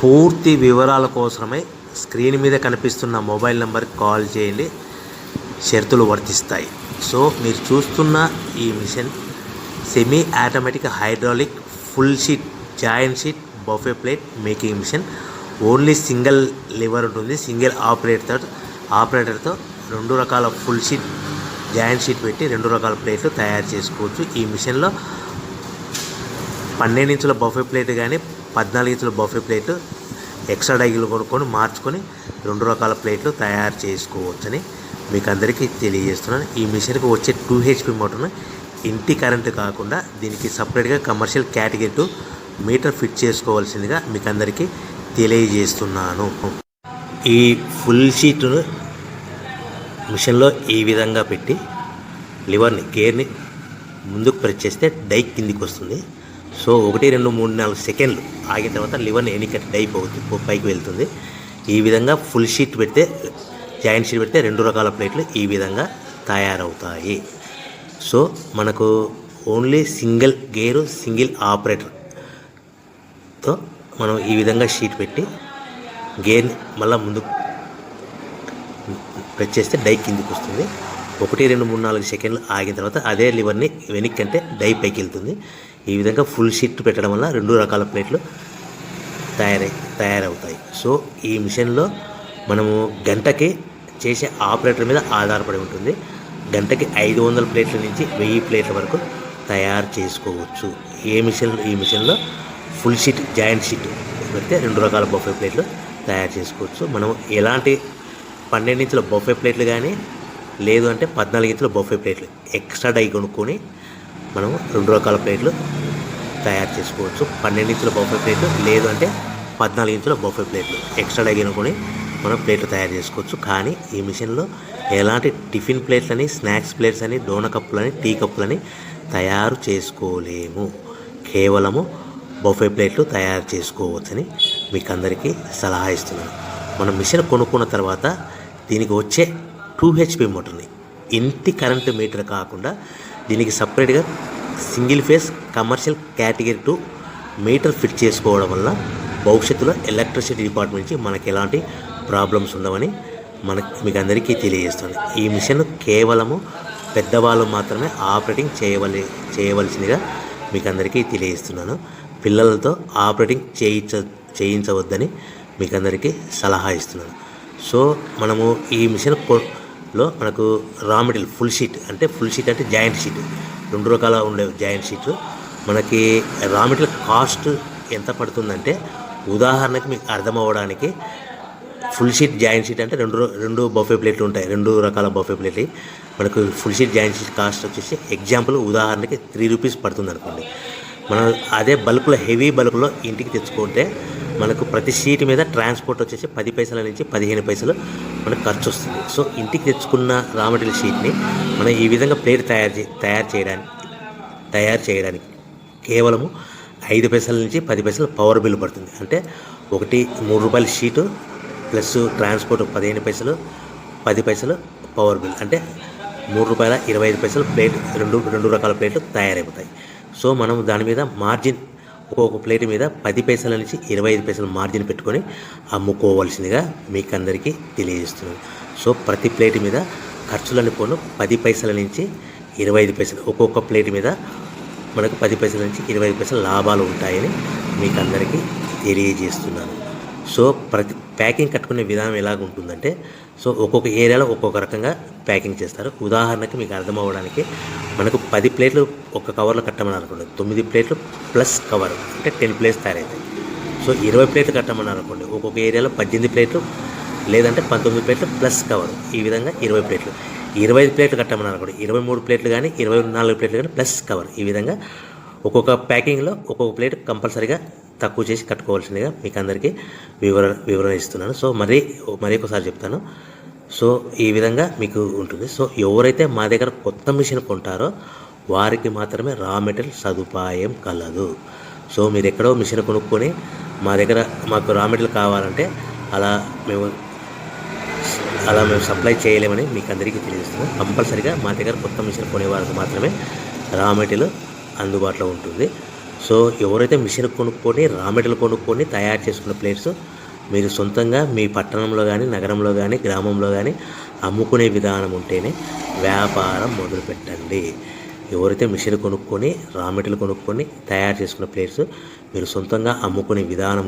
పూర్తి వివరాల కోసమై స్క్రీన్ మీద కనిపిస్తున్న మొబైల్ నెంబర్కి కాల్ చేయండి. షరతులు వర్తిస్తాయి. సో మీరు చూస్తున్న ఈ machine semi automatic hydraulic full sheet joint sheet buffet plate making machine. Only single lever ఉంటుంది. సింగిల్ ఆపరేటర్తో 2 రకాల ఫుల్ షీట్ జాయింట్ షీట్ పెట్టి 2 రకాల ప్లేట్లు తయారు చేసుకోవచ్చు. ఈ మిషన్లో 12 ఇంచుల బఫే ప్లేట్ కానీ 14 ఇంచుల బఫే ప్లేట్ ఎక్స్ట్రా డైలు కొనుక్కొని మార్చుకొని 2 రకాల ప్లేట్లు తయారు చేసుకోవచ్చని మీకు అందరికీ తెలియజేస్తున్నాను. ఈ మిషన్కి వచ్చే 2 HP మోటార్ను ఇంటి కరెంటు కాకుండా దీనికి సపరేట్గా కమర్షియల్ కేటగిరీ 2 మీటర్ ఫిట్ చేసుకోవాల్సిందిగా మీకు అందరికీ తెలియజేస్తున్నాను. ఈ ఫుల్ షీట్ను మిషన్లో ఈ విధంగా పెట్టి లివర్ని గేర్ని ముందుకు ప్రెస్ చేస్తే డై కిందికి వస్తుంది. సో 1 2 3 4 సెకండ్లు ఆగిన తర్వాత లివర్ని ఎన్నికట్టి డై పైకి వెళ్తుంది. ఈ విధంగా ఫుల్ షీట్ పెడితే జాయింట్ షీట్ పెడితే 2 రకాల ప్లేట్లు ఈ విధంగా తయారవుతాయి. సో మనకు ఓన్లీ సింగిల్ గేరు సింగిల్ ఆపరేటర్తో మనం ఈ విధంగా షీట్ పెట్టి గేర్ని మళ్ళీ ముందుకు ప్రెస్ చేస్తే డై కిందికి వస్తుంది. 1 2 3 4 సెకండ్లు ఆగిన తర్వాత అదే లివర్ని వెనక్కి అంటే డై పైకి వెళ్తుంది. ఈ విధంగా ఫుల్ షీట్ పెట్టడం వల్ల 2 రకాల ప్లేట్లు తయారవుతాయి. సో ఈ మిషన్లో మనము గంటకి చేసే ఆపరేటర్ మీద ఆధారపడి ఉంటుంది. గంటకి 500 ప్లేట్ల నుంచి 1000 ప్లేట్ల వరకు తయారు చేసుకోవచ్చు. ఈ మిషన్లో ఫుల్ షీట్ జాయింట్ షీట్ పెడితే 2 రకాల బఫే ప్లేట్లు తయారు చేసుకోవచ్చు. మనం ఎలాంటి 12 ఇంచుల బఫే ప్లేట్లు కానీ లేదు అంటే 14 ఇంచుల బఫే ప్లేట్లు ఎక్స్ట్రా డై కొనుక్కొని మనం 2 రకాల ప్లేట్లు తయారు చేసుకోవచ్చు. 12 ఇంచుల బఫే ప్లేట్లు లేదు అంటే 14 ఇంచుల బఫే ప్లేట్లు ఎక్స్ట్రా డై కొనుక్కొని మనం ప్లేట్లు తయారు చేసుకోవచ్చు. కానీ ఈ మిషన్లో ఎలాంటి టిఫిన్ ప్లేట్లని స్నాక్స్ ప్లేట్స్ అని డోనా కప్పులని టీ కప్పులని తయారు చేసుకోలేము. కేవలము బఫే ప్లేట్లు తయారు చేసుకోవచ్చని మీకు అందరికీ సలహా ఇస్తున్నాను. మనం మిషన్ కొనుక్కున్న తర్వాత దీనికి వచ్చే 2 HP మోటార్ని ఇంటి కరెంటు మీటర్ కాకుండా దీనికి సపరేట్గా single phase commercial category 2 metre fit చేసుకోవడం వల్ల భవిష్యత్తులో ఎలక్ట్రిసిటీ డిపార్ట్మెంట్ నుంచి మనకి ఎలాంటి ప్రాబ్లమ్స్ ఉండవని మీకు అందరికీ తెలియజేస్తుంది. ఈ మిషన్ కేవలము పెద్దవాళ్ళు మాత్రమే ఆపరేటింగ్ చేయవలసిందిగా మీకు అందరికీ తెలియజేస్తున్నాను. పిల్లలతో ఆపరేటింగ్ చేయించవద్దని మీకు అందరికీ సలహా ఇస్తున్నాను. సో మనము ఈ మిషన్లో మనకు రా మెటీరియల్ ఫుల్ షీట్ అంటే జాయింట్ షీట్ 2 రకాల ఉండే జాయింట్ షీట్లు మనకి రా మెటీరియల్ కాస్ట్ ఎంత పడుతుందంటే ఉదాహరణకి మీకు అర్థం అవ్వడానికి ఫుల్ షీట్ జాయింట్ షీట్ అంటే 2 బఫే ప్లేట్లు ఉంటాయి. 2 రకాల బఫే ప్లేట్లు మనకు full sheet joint sheet cost వచ్చేసి ఎగ్జాంపుల్ ఉదాహరణకి 3 రూపీస్ పడుతుంది అనుకోండి. మనం అదే బల్క్లో హెవీ బల్క్లో ఇంటికి తెచ్చుకుంటే మనకు ప్రతి షీట్ మీద ట్రాన్స్పోర్ట్ వచ్చేసి 10 పైసల నుంచి 15 పైసలు మనకు ఖర్చు వస్తుంది. సో ఇంటికి తెచ్చుకున్న రా మెటీరియల్ షీట్ని మనం ఈ విధంగా ప్లేట్ తయారు చేయడానికి కేవలము 5 పైసల నుంచి 10 పైసలు పవర్ బిల్ పడుతుంది. అంటే 3 రూపాయల షీటు ప్లస్ ట్రాన్స్పోర్ట్ 15 పైసలు 10 పైసలు పవర్ బిల్ అంటే 3 రూపాయల 25 పైసలు ప్లేట్ 2 రకాల ప్లేట్లు తయారైపోతాయి. సో మనం దాని మీద మార్జిన్ ఒక్కొక్క ప్లేట్ మీద 10 పైసల నుంచి 25 పైసలు మార్జిన్ పెట్టుకొని అమ్ముకోవాల్సిందిగా మీకు అందరికీ తెలియజేస్తున్నాను. సో ప్రతి ప్లేట్ మీద ఖర్చులని పోను 10 పైసల నుంచి 25 పైసలు ఒక్కొక్క ప్లేట్ మీద మనకు 10 పైసల నుంచి 25 పైసలు లాభాలు ఉంటాయని మీకు అందరికీ తెలియజేస్తున్నాను. సో ప్రతి ప్యాకింగ్ కట్టుకునే విధానం ఎలాగ ఉంటుందంటే సో ఒక్కొక్క ఏరియాలో ఒక్కొక్క రకంగా ప్యాకింగ్ చేస్తారు. ఉదాహరణకి మీకు అర్థం అవ్వడానికి మనకు 10 ప్లేట్లు ఒక కవర్లో కట్టమని అనుకోండి, 9 ప్లేట్లు ప్లస్ కవర్ అంటే 10 ప్లేట్స్ తయారవుతాయి. సో 20 ప్లేట్లు కట్టమని అనుకోండి, ఒక్కొక్క ఏరియాలో 18 ప్లేట్లు లేదంటే 19 ప్లేట్లు ప్లస్ కవర్ ఈ విధంగా 20 ప్లేట్లు. 25 ప్లేట్లు కట్టమని అనుకోండి, 23 ప్లేట్లు కానీ 24 ప్లేట్లు కానీ ప్లస్ కవర్ ఈ విధంగా ఒక్కొక్క ప్యాకింగ్లో ఒక్కొక్క ప్లేట్ కంపల్సరీగా తక్కువ చేసి కట్టుకోవాల్సిందిగా మీకు అందరికీ వివరణ ఇస్తున్నాను. సో మరీ ఒకసారి చెప్తాను. సో ఈ విధంగా మీకు ఉంటుంది. సో ఎవరైతే మా దగ్గర కొత్త మిషన్ కొంటారో వారికి మాత్రమే రా మెటీరియల్ సదుపాయం కలదు. సో మీరు ఎక్కడో మిషన్ కొనుక్కొని మాకు రా మెటీరియల్ కావాలంటే అలా మేము సప్లై చేయలేమని మీకు అందరికీ తెలియజేస్తున్నాం. కంపల్సరీగా మా దగ్గర కొత్త మిషన్ కొనే వారికి మాత్రమే రా మెటీరియల్ అందుబాటులో ఉంటుంది. సో ఎవరైతే మిషన్ కొనుక్కొని రా మెటీరియల్ కొనుక్కొని తయారు చేసుకున్న ప్లేట్స్ మీరు సొంతంగా మీ పట్టణంలో కానీ నగరంలో కానీ గ్రామంలో కానీ అమ్ముకునే విధానం ఉంటేనే వ్యాపారం మొదలుపెట్టండి. ఎవరైతే మిషన్ కొనుక్కొని రా మెటీరియల్ కొనుక్కొని తయారు చేసుకున్న ప్లేట్స్ మీరు సొంతంగా అమ్ముకునే విధానం